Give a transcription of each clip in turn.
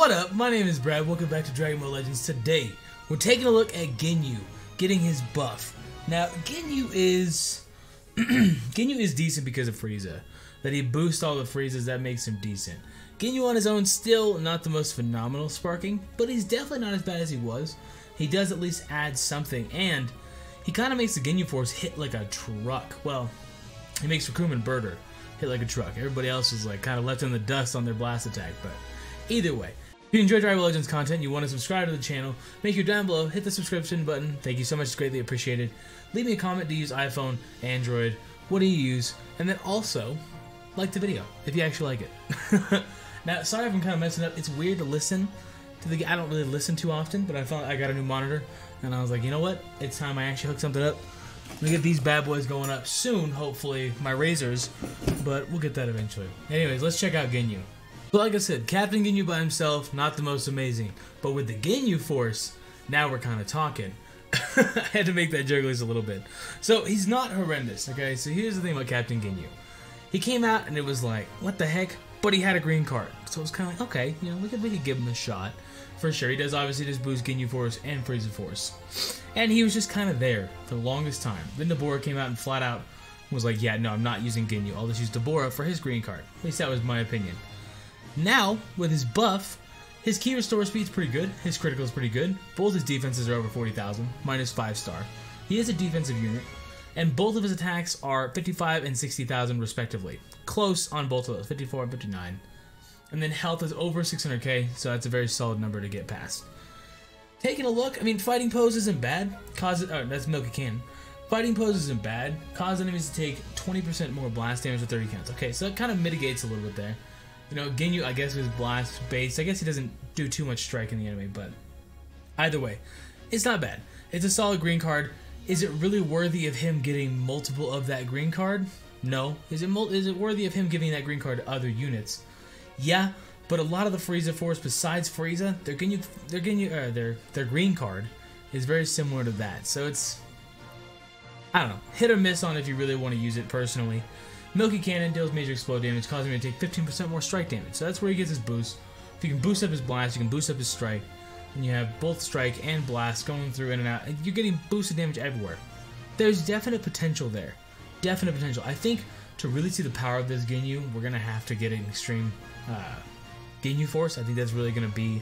What up? My name is Brad. Welcome back to Dragon Ball Legends. Today, we're taking a look at Ginyu getting his buff. Now, Ginyu is decent because of Frieza. That he boosts all the Friezas, that makes him decent. Ginyu on his own, still not the most phenomenal sparking, but he's definitely not as bad as he was. He does at least add something, and he kind of makes the Ginyu Force hit like a truck. Well, he makes Raccoon and Birder hit like a truck. Everybody else is like kind of left in the dust on their blast attack, but either way. If you enjoy Dragon Ball Legends content and you want to subscribe to the channel, make sure down below, hit the subscription button. Thank you so much, it's greatly appreciated. Leave me a comment, do you use iPhone, Android, what do you use? And then also, like the video, if you actually like it. Now, sorry if I'm kind of messing up, it's weird to listen to the, I don't really listen too often, but I thought I got a new monitor, and I was like, you know what, it's time I actually hook something up. We get these bad boys going up soon, hopefully, my razors, but we'll get that eventually. Anyways, let's check out Ginyu. So like I said, Captain Ginyu by himself, not the most amazing. But with the Ginyu Force, now we're kind of talking. I had to make that joke at least a little bit. So he's not horrendous, okay? So here's the thing about Captain Ginyu. He came out and it was like, what the heck? But he had a green card. So it was kind of like, okay, you know, we could give him a shot. For sure, he does obviously just boost Ginyu Force and Frieza Force. And he was just kind of there for the longest time. Then Deborah came out and flat out was like, yeah, no, I'm not using Ginyu. I'll just use Deborah for his green card. At least that was my opinion. Now, with his buff, his key restore speed's pretty good, his critical is pretty good, both his defenses are over 40,000, minus 5-star. He is a defensive unit, and both of his attacks are 55 and 60,000 respectively. Close on both of those, 54 and 59. And then health is over 600k, so that's a very solid number to get past. Taking a look, I mean, fighting pose isn't bad, that's Milky Cannon. Fighting pose isn't bad, cause enemies to take 20% more blast damage with 30 counts. Okay, so it kind of mitigates a little bit there. You know, Ginyu, I guess, was blast based. I guess he doesn't do too much strike in the enemy, but either way, it's not bad. It's a solid green card. Is it really worthy of him getting multiple of that green card? No. Is it worthy of him giving that green card to other units? Yeah, but a lot of the Frieza Force, besides Frieza, their green card is very similar to that. So it's, I don't know, hit or miss on if you really want to use it personally. Milky Cannon deals major explode damage, causing him to take 15% more strike damage. So that's where he gets his boost. If you can boost up his blast, you can boost up his strike. And you have both strike and blast going through in and out. And you're getting boosted damage everywhere. There's definite potential there. Definite potential. I think to really see the power of this Ginyu, we're going to have to get an extreme Ginyu Force. I think that's really going to be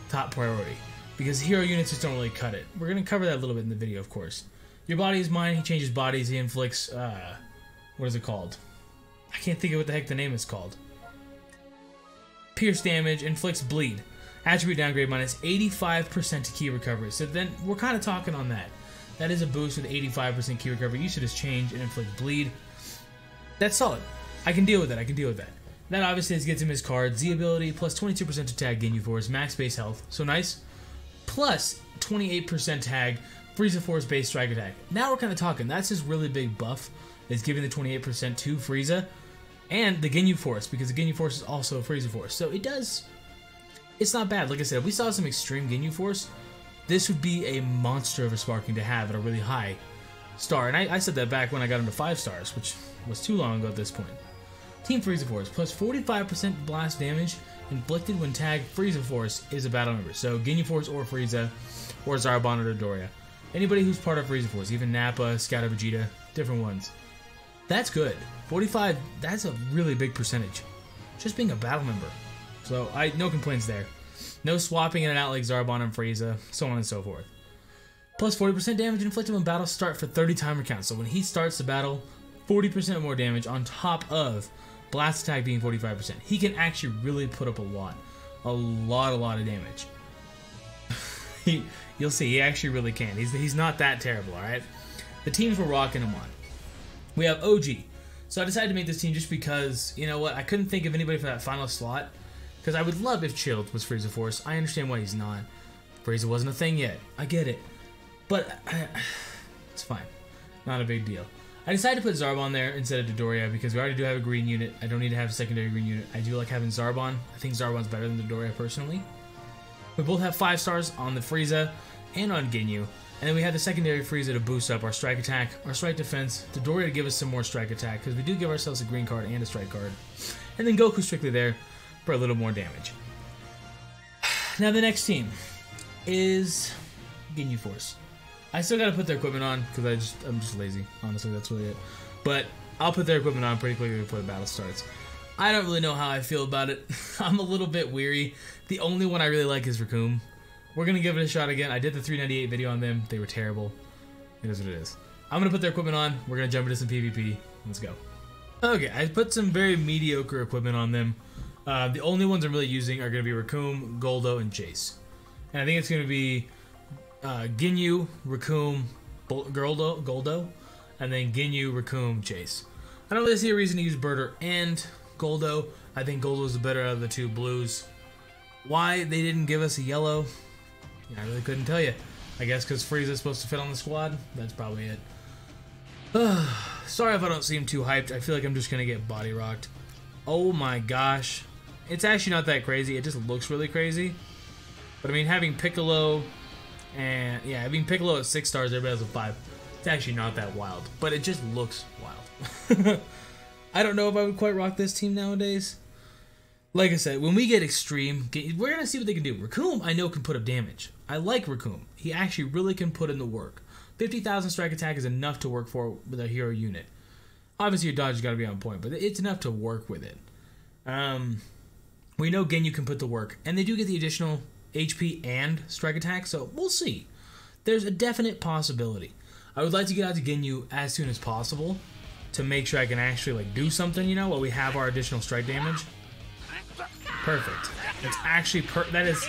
top priority. Because hero units just don't really cut it. We're going to cover that a little bit in the video, of course. Your body is mine. He changes bodies. He inflicts... what is it called? I can't think of what the heck the name is called. Pierce damage, inflicts bleed. Attribute downgrade minus 85% to key recovery. So then we're kind of talking on that. That is a boost with 85% key recovery. You should just change and inflict bleed. That's solid. I can deal with that. I can deal with that. That obviously gets him his card. Z ability plus 22% to tag Ginyu Force. Max base health. So nice. Plus 28% tag Frieza Force base strike attack. Now we're kind of talking. That's his really big buff. Is giving the 28% to Frieza and the Ginyu Force, because the Ginyu Force is also a Frieza Force. So it's not bad. Like I said, if we saw some extreme Ginyu Force, this would be a monster of a sparking to have at a really high star. And I said that back when I got into 5 stars, which was too long ago at this point. Team Frieza Force, plus 45% blast damage inflicted when tagged Frieza Force is a battle member. So Ginyu Force or Frieza, or Zarbon or Dodoria. Anybody who's part of Frieza Force, even Nappa, Scout Vegeta, different ones. That's good. 45, that's a really big percentage. Just being a battle member. So, no complaints there. No swapping in and out like Zarbon and Frieza, so on and so forth. Plus 40% damage inflicted when battles start for 30 timer counts. So when he starts the battle, 40% more damage on top of blast attack being 45%. He can actually really put up a lot of damage. You'll see, he actually really can. He's not that terrible, alright? The teams we're rocking him on. We have OG. So I decided to make this team just because, you know what, I couldn't think of anybody for that final slot. Because I would love if Chilled was Frieza Force. I understand why he's not. Frieza wasn't a thing yet. I get it. But, it's fine. Not a big deal. I decided to put Zarbon there instead of Dodoria because we already do have a green unit. I don't need to have a secondary green unit. I do like having Zarbon. I think Zarbon's better than Dodoria personally. We both have 5 stars on the Frieza and on Ginyu. And then we have the secondary Frieza to boost up our strike attack, our strike defense, Dodoria to give us some more strike attack, because we do give ourselves a green card and a strike card. And then Goku strictly there for a little more damage. Now the next team is Ginyu Force. I still gotta put their equipment on because I'm just lazy. Honestly, that's really it. But I'll put their equipment on pretty quickly before the battle starts. I don't really know how I feel about it. I'm a little bit weary. The only one I really like is Raccoon. We're gonna give it a shot again. I did the 398 video on them. They were terrible. It is what it is. I'm gonna put their equipment on. We're gonna jump into some PvP. Let's go. Okay, I put some very mediocre equipment on them. The only ones I'm really using are gonna be Raccoon, Goldo, and Chase. And I think it's gonna be Ginyu, Raccoon, Goldo, and then Ginyu, Raccoon, Chase. I don't really see a reason to use Birder and Goldo. I think Goldo is the better out of the two blues. Why they didn't give us a yellow, I really couldn't tell you. I guess because Frieza's supposed to fit on the squad. That's probably it. Sorry if I don't seem too hyped. I feel like I'm just going to get body rocked. Oh my gosh. It's actually not that crazy. It just looks really crazy. But I mean, having Piccolo and having Piccolo at 6 stars, everybody has a 5. It's actually not that wild, but it just looks wild. I don't know if I would quite rock this team nowadays. Like I said, when we get extreme, we're going to see what they can do. Raccoon, I know, can put up damage. I like Raccoon. He actually really can put in the work. 50,000 strike attack is enough to work for with a hero unit. Obviously, your dodge has got to be on point, but it's enough to work with it. We know Ginyu can put the work, and they do get the additional HP and strike attack, so we'll see. There's a definite possibility. I would like to get out to Ginyu as soon as possible to make sure I can actually do something, while we have our additional strike damage. Perfect. It's actually that is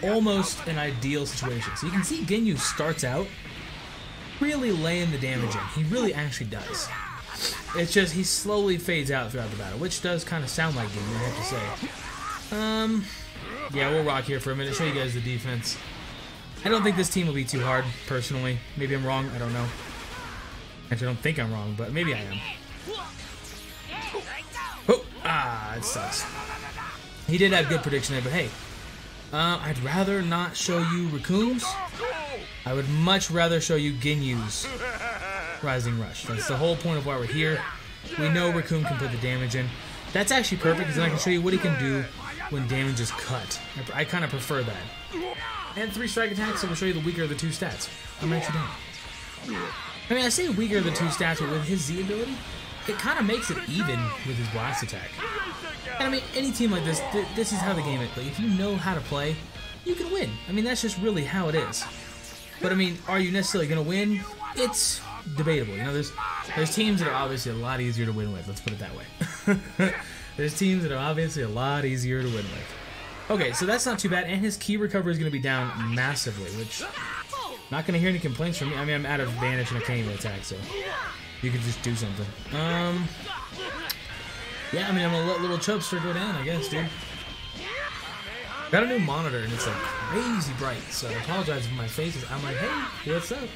almost an ideal situation. So you can see Ginyu starts out really laying the damage in. He really actually does. It's just he slowly fades out throughout the battle, which does kind of sound like Ginyu, I have to say. Yeah, we'll rock here for a minute, show you guys the defense. I don't think this team will be too hard, personally. Maybe I'm wrong, I don't know. Actually, I don't think I'm wrong, but maybe I am. Oh, it sucks. He did have good prediction there, but hey. I'd rather not show you Raccoon's. I would much rather show you Ginyu's Rising Rush. That's the whole point of why we're here. We know Raccoon can put the damage in. That's actually perfect, because then I can show you what he can do when damage is cut. I kind of prefer that. And 3 strike attacks, so we'll show you the weaker of the 2 stats. I'm actually down. I mean, I say weaker of the 2 stats, but with his Z ability, it kind of makes it even with his blast attack. And I mean, any team like this, this is how the game is. Like, if you know how to play, you can win. I mean, that's just really how it is. But I mean, are you necessarily going to win? It's debatable. There's teams that are obviously a lot easier to win with. Let's put it that way. There's teams that are obviously a lot easier to win with. Okay, so that's not too bad. And his key recovery is going to be down massively, which not going to hear any complaints from me. I mean, I'm out of Vanish and I can't even attack, so you can just do something. Yeah, I mean, I'm gonna let little Chubster go down, I guess, dude. Got a new monitor, and it's like crazy bright, so I apologize if my face is. I'm like, hey, what's up?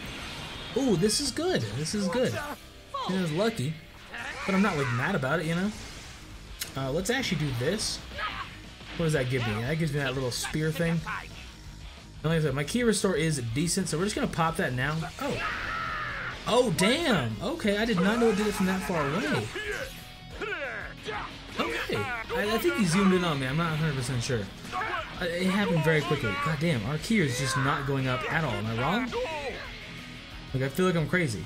Ooh, this is good. This is good. It was lucky, but I'm not like mad about it, Let's actually do this. What does that give me? That gives me that little spear thing. And like I said, my key restore is decent, so we're just gonna pop that now. Oh, damn. Okay, I did not know it did it from that far away. Okay, I think he zoomed in on me. I'm not 100% sure. It happened very quickly. God damn, our key is just not going up at all. Am I wrong? Like, I feel like I'm crazy.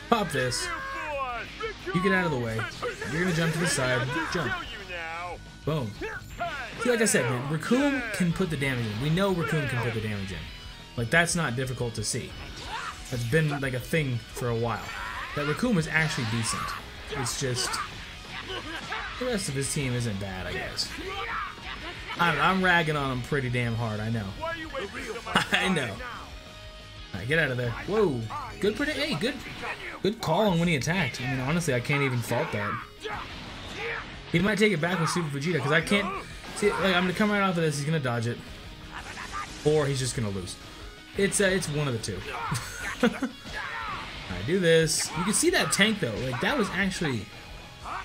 Pop this. You get out of the way. You're gonna jump to the side. Jump. Boom. See, like I said, man, Raccoon can put the damage in. We know Raccoon can put the damage in. Like, that's not difficult to see. That's been like a thing for a while. That Raccoon is actually decent. It's just the rest of his team isn't bad, I guess. I don't know, I'm ragging on him pretty damn hard, I know. I know. Alright, get out of there. Whoa. Good hey, good call on when he attacked. I mean, honestly, I can't even fault that. He might take it back with Super Vegeta, because I can't see, like, I'm gonna come right off of this, he's gonna dodge it. Or he's just gonna lose. It's one of the two. Alright, do this. You can see that tank though, like that was actually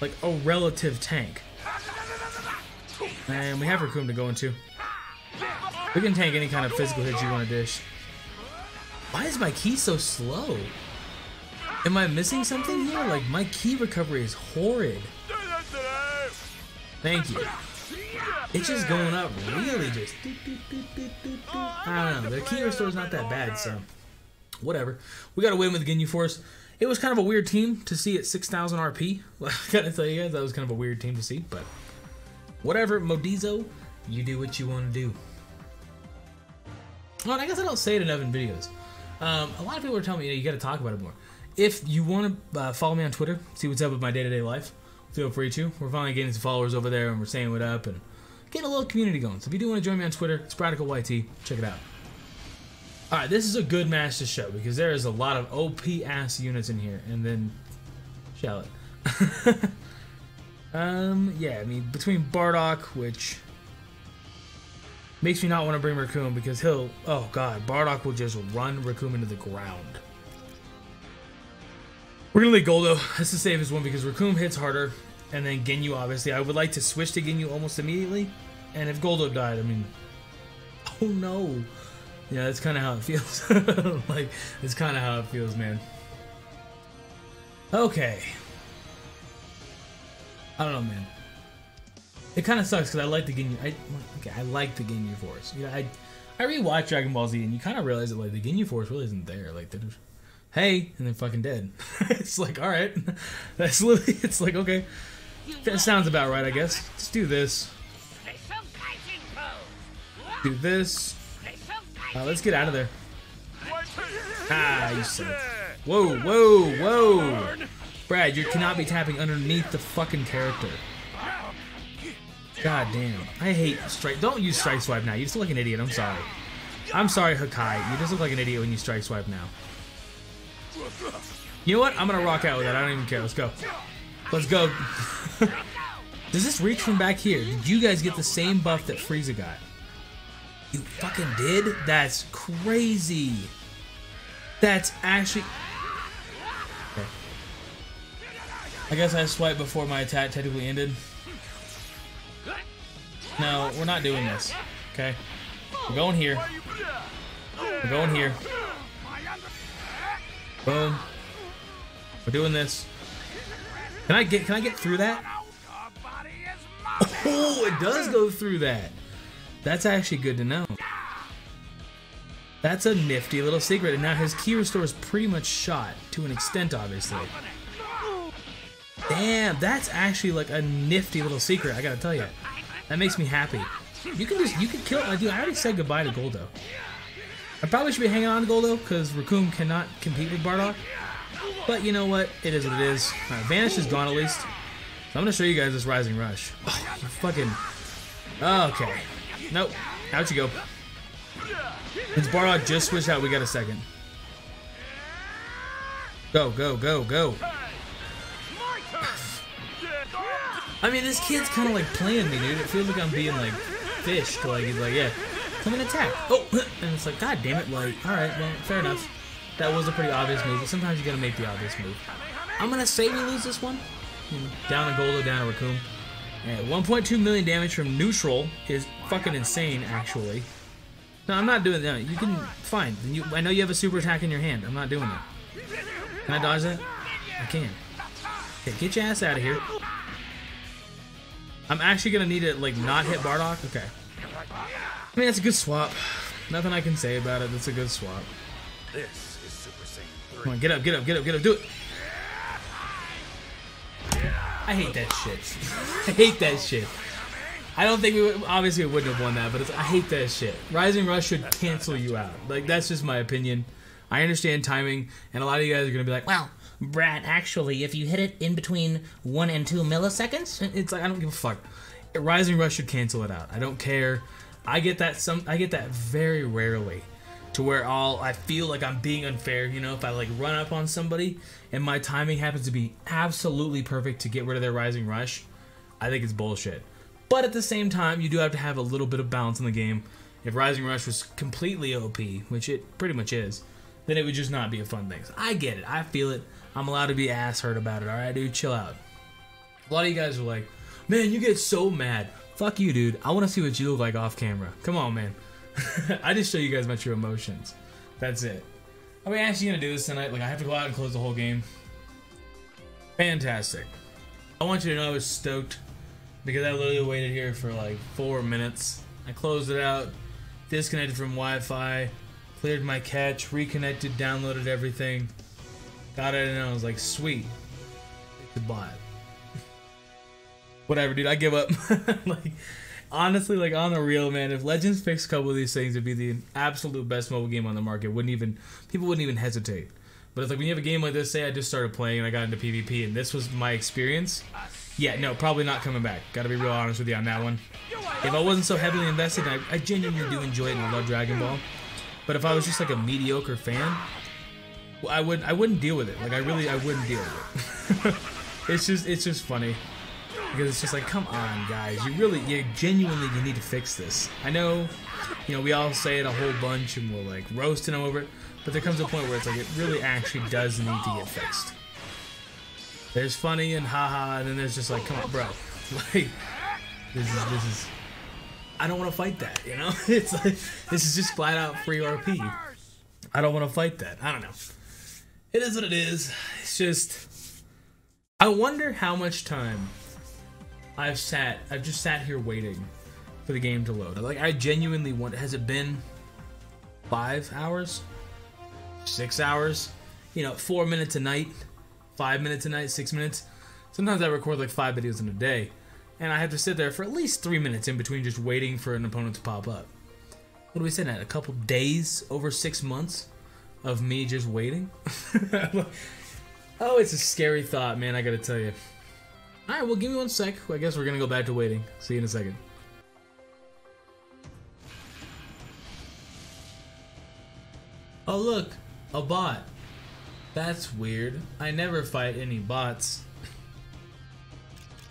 like a relative tank. And we have Raccoon to go into. We can tank any kind of physical hit you want to dish. Why is my key so slow? Am I missing something here? Like, my key recovery is horrid. Thank you. It's just going up really just. I don't know. The key restore is not that bad, so whatever. We got to win with Ginyu Force. It was kind of a weird team to see at 6,000 RP. I gotta tell you guys, that was kind of a weird team to see, but whatever. Modizo, you do what you want to do. Well, I guess I don't say it enough in videos. A lot of people are telling me, you got to talk about it more. If you want to follow me on Twitter, see what's up with my day-to-day life, feel free to. We're finally getting some followers over there, and we're saying what up, and getting a little community going. So if you do want to join me on Twitter, it's RadicalYT. Check it out. Alright, this is a good match to show, because there is a lot of OP-ass units in here, and then Shallot. Yeah, I mean, between Bardock, which makes me not want to bring Raccoon, because he'll, oh god, Bardock will just run Raccoon into the ground. We're gonna leave Goldo. That's the safest one, because Raccoon hits harder, and then Ginyu, obviously. I would like to switch to Ginyu almost immediately, and if Goldo died, I mean, oh no. Yeah, that's kind of how it feels. Like, it's kind of how it feels, man. Okay. I don't know, man. It kind of sucks because I like the Ginyu. I like the Ginyu Force. You know, I rewatched Dragon Ball Z, and you kind of realize that like the Ginyu Force really isn't there. Like, they're just, hey, and they're fucking dead. It's like, all right, that's literally. It's like, okay, that sounds about right, I guess. Let's do this. Do this. Let's get out of there. Ah, you suck. Whoa, whoa, whoa. Brad, you cannot be tapping underneath the fucking character. God damn. I hate strike. Don't use strike swipe now. You just look like an idiot. I'm sorry. I'm sorry, Hakai. You just look like an idiot when you strike swipe now. You know what? I'm going to rock out with that. I don't even care. Let's go. Let's go. Does this reach from back here? Did you guys get the same buff that Frieza got? You fucking did? That's crazy. That's actually... Okay. I guess I swiped before my attack technically ended. No, we're not doing this. Okay? We're going here. We're going here. Boom. We're doing this. Can I get through that? Oh, it does go through that. That's actually good to know. That's a nifty little secret, and now his key restore is pretty much shot, to an extent, obviously. Damn, that's actually like a nifty little secret, I gotta tell you. That makes me happy. You can kill it, dude. I already said goodbye to Goldo. I probably should be hanging on to Goldo, because Raccoon cannot compete with Bardock. But you know what? It is what it is. Alright, Vanish is gone at least. So I'm gonna show you guys this Rising Rush. Oh, you fucking... Okay. Nope. Out you go. Since Bardock just switched out, we got a second. Go, go, go, go. I mean, this kid's kind of like playing me, dude. It feels like I'm being like fished. Like, he's like, yeah, come and attack. Oh, and it's like, god damn it. Like, alright, well, fair enough. That was a pretty obvious move, but sometimes you gotta make the obvious move. I'm gonna say we lose this one. Down to Goldo, down to Raccoon. And 1.2 million damage from neutral is fucking insane, actually. No, I'm not doing that. You can, fine. I know you have a super attack in your hand. I'm not doing that. Can I dodge that? I can. Okay, get your ass out of here. I'm actually gonna need to, like, not hit Bardock. Okay. I mean, that's a good swap. Nothing I can say about it. That's a good swap. This is Super Saiyan 3. Come on, get up, get up, get up, get up. Do it. I hate that shit. I hate that shit. I don't think we would, obviously we wouldn't have won that, but I hate that shit. Rising Rush should cancel you out. Like, that's just my opinion. I understand timing, and a lot of you guys are gonna be like, well, Brad, actually, if you hit it in between 1 and 2 milliseconds, it's like, I don't give a fuck. Rising Rush should cancel it out. I don't care. I get that very rarely, to where I feel like I'm being unfair, you know, if I like run up on somebody and my timing happens to be absolutely perfect to get rid of their Rising Rush, I think it's bullshit. But at the same time, you do have to have a little bit of balance in the game. If Rising Rush was completely OP, which it pretty much is, then it would just not be a fun thing. So I get it. I feel it. I'm allowed to be ass hurt about it. Alright, dude, chill out. A lot of you guys are like, man, you get so mad. Fuck you, dude. I want to see what you look like off camera. Come on, man. I just show you guys my true emotions. That's it. Are we actually going to do this tonight? Like, I have to go out and close the whole game. Fantastic. I want you to know I was stoked because I literally waited here for like 4 minutes. I closed it out, disconnected from Wi-Fi, cleared my cache, reconnected, downloaded everything, got it, and I was like, sweet, it's a bot. Whatever, dude, I give up. Like, honestly, like, on the real, man, if Legends fixed a couple of these things, it'd be the absolute best mobile game on the market. People wouldn't even hesitate. But it's like when you have a game like this, say I just started playing and I got into PvP and this was my experience, yeah, no, probably not coming back. Gotta be real honest with you on that one. If I wasn't so heavily invested, I genuinely do enjoy it and I love Dragon Ball. But if I was just like a mediocre fan, well, I wouldn't deal with it. Like, I wouldn't deal with it. It's just funny. Because it's just like, come on, guys. You genuinely need to fix this. I know, you know, we all say it a whole bunch and we're like roasting them over it. But there comes a point where it's like, it really actually does need to get fixed. There's funny and haha, and then there's just like, come on, bro. Like, this is, I don't want to fight that, you know? It's like, this is just flat out free RP. I don't want to fight that. I don't know. It is what it is. It's just, I wonder how much time I've just sat here waiting for the game to load. Like, I genuinely wonder, has it been 5 hours? 6 hours? You know, 4 minutes a night? 5 minutes a night? 6 minutes? Sometimes I record like 5 videos in a day, and I have to sit there for at least 3 minutes in between just waiting for an opponent to pop up. What do we say that? A couple days over 6 months of me just waiting? Oh, it's a scary thought, man, I gotta tell you. Alright, well, give me 1 sec. I guess we're gonna go back to waiting. See you in a second. Oh, look, a bot. That's weird. I never fight any bots.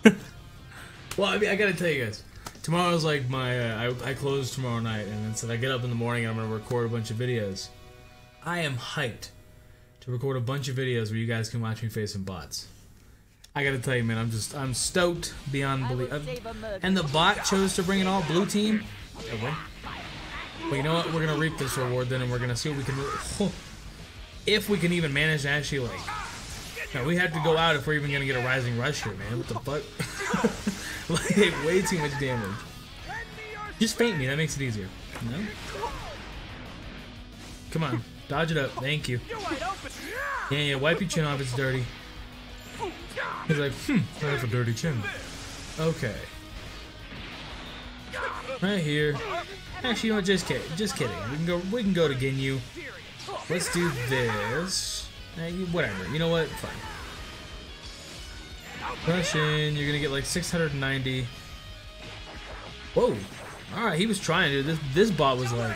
Well, I mean, I gotta tell you guys. Tomorrow's like my, I close tomorrow night, and then so I get up in the morning and I'm gonna record a bunch of videos. I am hyped to record a bunch of videos where you guys can watch me face some bots. I gotta tell you, man, I'm stoked beyond belief. And the bot chose to bring it all blue team. Okay. Well, you know what? We're gonna reap this reward then, and we're gonna see what we can do. If we can even manage to actually, like, no, we have to go out if we're even gonna get a rising rush here, man. What the fuck? Like, way too much damage. Just feint me. That makes it easier. No. Come on, dodge it up. Thank you. Yeah. Wipe your chin off. It's dirty. He's like, I have a dirty chin. Okay. Right here. Actually, you know what? Just kidding. We can go to Ginyu. Let's do this. Whatever. You know what? Fine. Rush in. You're gonna get like 690. Whoa. All right. He was trying to do this. This bot was like,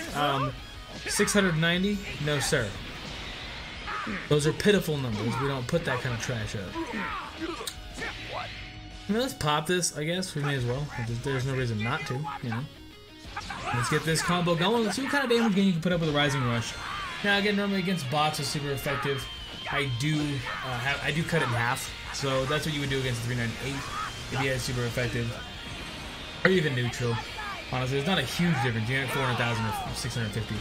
690. No, sir. Those are pitiful numbers. We don't put that kind of trash up. I mean, let's pop this, I guess. We may as well. There's no reason not to, you know. Let's get this combo going. Let's see what kind of damage you can put up with a Rising Rush. Now, again, normally against bots is super effective. I do cut it in half. So that's what you would do against the 398 if you had super effective. Or even neutral. Honestly, it's not a huge difference. You get 400,000 or 650.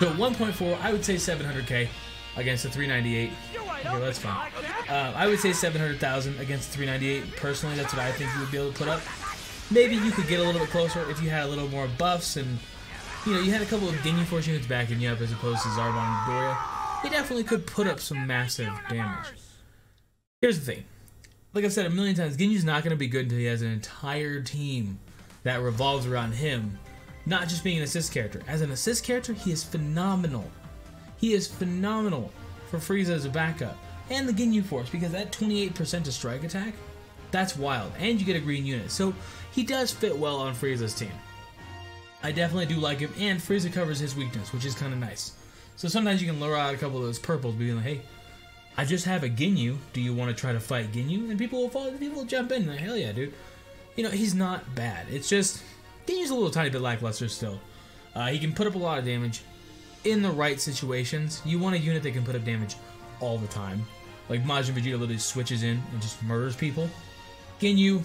So 1.4, I would say 700k against the 398. Okay, that's fine. I would say 700,000 against the 398. Personally, that's what I think you would be able to put up. Maybe you could get a little bit closer if you had a little more buffs and, you know, you had a couple of Ginyu Force units backing you up as opposed to Zarbon and Doria. They definitely could put up some massive damage. Here's the thing. Like I've said a million times, Ginyu's not going to be good until he has an entire team that revolves around him. Not just being an assist character. As an assist character, he is phenomenal. He is phenomenal for Frieza as a backup. And the Ginyu Force, because that 28% to strike attack, that's wild. And you get a green unit. So he does fit well on Frieza's team. I definitely do like him, and Frieza covers his weakness, which is kind of nice. So sometimes you can lure out a couple of those purples, being like, hey, I just have a Ginyu. Do you want to try to fight Ginyu? And people will jump in. Like, hell yeah, dude. You know, he's not bad. It's just, Ginyu's a little tiny bit lackluster still. He can put up a lot of damage in the right situations. You want a unit that can put up damage all the time. Like Majin Vegeta literally switches in and just murders people. Ginyu,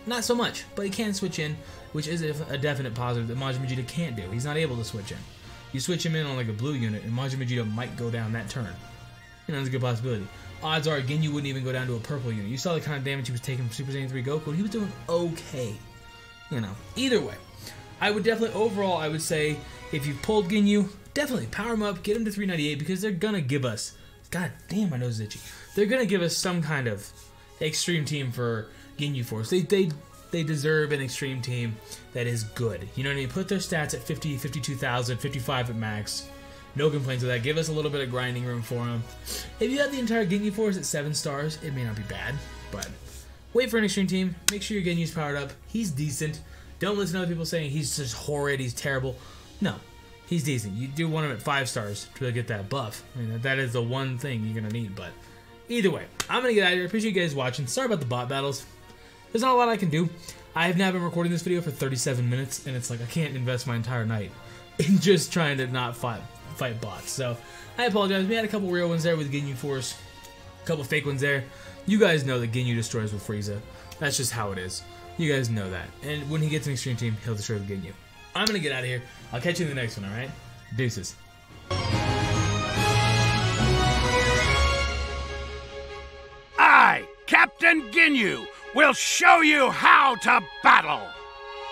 not so much, but he can switch in, which is a definite positive that Majin Vegeta can't do. He's not able to switch in. You switch him in on like a blue unit, and Majin Vegeta might go down that turn. You know, that's a good possibility. odds are Ginyu wouldn't even go down to a purple unit. You saw the kind of damage he was taking from Super Saiyan 3 Goku, and he was doing okay. You know, either way, I would definitely, overall, I would say, if you've pulled Ginyu, definitely power him up, get him to 398, because they're gonna give us, god damn, my nose is itchy. They're gonna give us some kind of extreme team for Ginyu Force. They deserve an extreme team that is good. You know what I mean? Put their stats at 50, 52,000, 55 at max. No complaints with that. Give us a little bit of grinding room for them. If you have the entire Ginyu Force at 7 stars, it may not be bad, but wait for an extreme team. Make sure your Ginyu's powered up. He's decent. Don't listen to other people saying he's just horrid, he's terrible. No, he's decent. You do want him at 5 stars to really get that buff. I mean, that is the one thing you're going to need, but either way, I'm going to get out of here. Appreciate you guys watching. Sorry about the bot battles. There's not a lot I can do. I have now been recording this video for 37 minutes, and it's like I can't invest my entire night in just trying to not fight bots. So I apologize. We had a couple real ones there with Ginyu Force, a couple fake ones there. You guys know that Ginyu destroys with Frieza. That's just how it is. You guys know that. And when he gets an extreme team, he'll destroy with Ginyu. I'm going to get out of here. I'll catch you in the next one, alright? Deuces. I, Captain Ginyu, will show you how to battle!